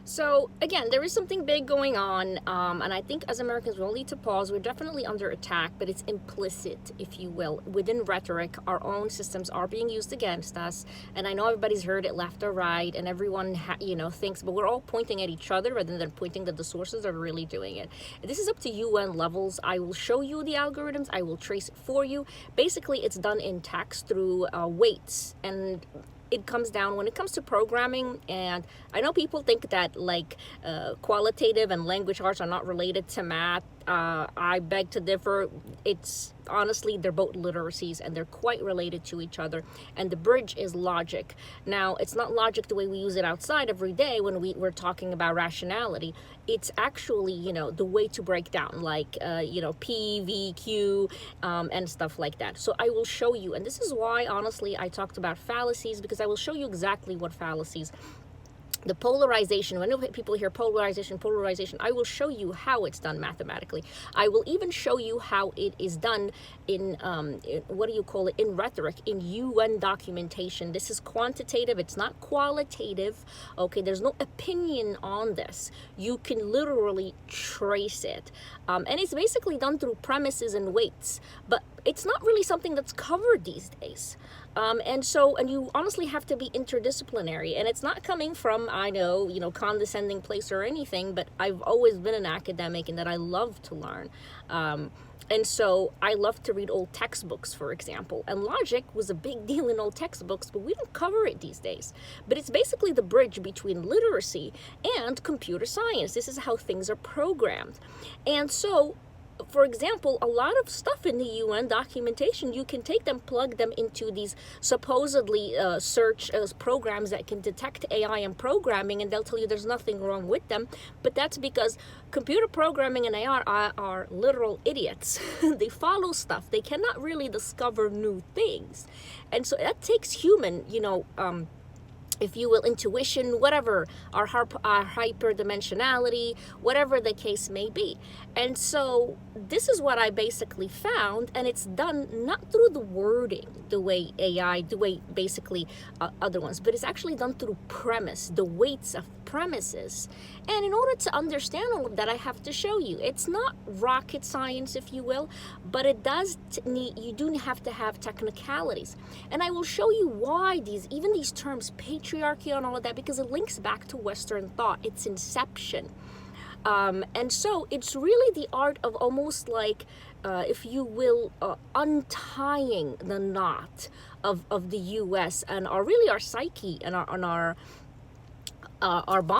So again, there is something big going on, and I think as Americans we all need to pause. We're definitely under attack, but it's implicit, if you will, within rhetoric. Our own systems are being used against us, and I know everybody's heard it left or right, and everyone thinks, but we're all pointing at each other rather than pointing that the sources are really doing it. This is up to UN levels. I will show you the algorithms. I will trace it for you. Basically, it's done in text through weights, and it comes down when it comes to programming. And I know people think that qualitative and language arts are not related to math. I beg to differ. It's honestly, they're both literacies and they're quite related to each other, and the bridge is logic. Now, it's not logic the way we use it outside every day when we're talking about rationality. It's actually the way to break down P, V, Q, and stuff like that. So I will show you, and this is why honestly I talked about fallacies, because I will show you exactly what fallacies, the polarization. When people hear polarization, I will show you how it's done mathematically. I will even show you how it is done in in rhetoric, in UN documentation. This is quantitative, it's not qualitative. Okay, there's no opinion on this. You can literally trace it, and it's basically done through premises and weights, but it's not really something that's covered these days. And you honestly have to be interdisciplinary, and it's not coming from, condescending place or anything, but I've always been an academic and that I love to learn. And so I love to read old textbooks, for example, and logic was a big deal in old textbooks, but we don't cover it these days. But it's basically the bridge between literacy and computer science. This is how things are programmed. And so, for example, a lot of stuff in the UN documentation, you can take them, plug them into these supposedly search programs that can detect AI and programming, and they'll tell you there's nothing wrong with them. But that's because computer programming and AI are literal idiots. They follow stuff. They cannot really discover new things. And so that takes human, if you will, intuition, whatever, our hyperdimensionality, whatever the case may be. And so this is what I basically found, and it's done not through the wording, the way AI, the way basically other ones, but it's actually done through premise, the weights of premises. And in order to understand all of that, I have to show you. It's not rocket science, if you will, but it does you do have to have technicalities. And I will show you why even these terms, patriarchy and all of that, because it links back to Western thought, its inception. And so it's really the art of almost if you will, untying the knot of the U.S. and our psyche and our bond.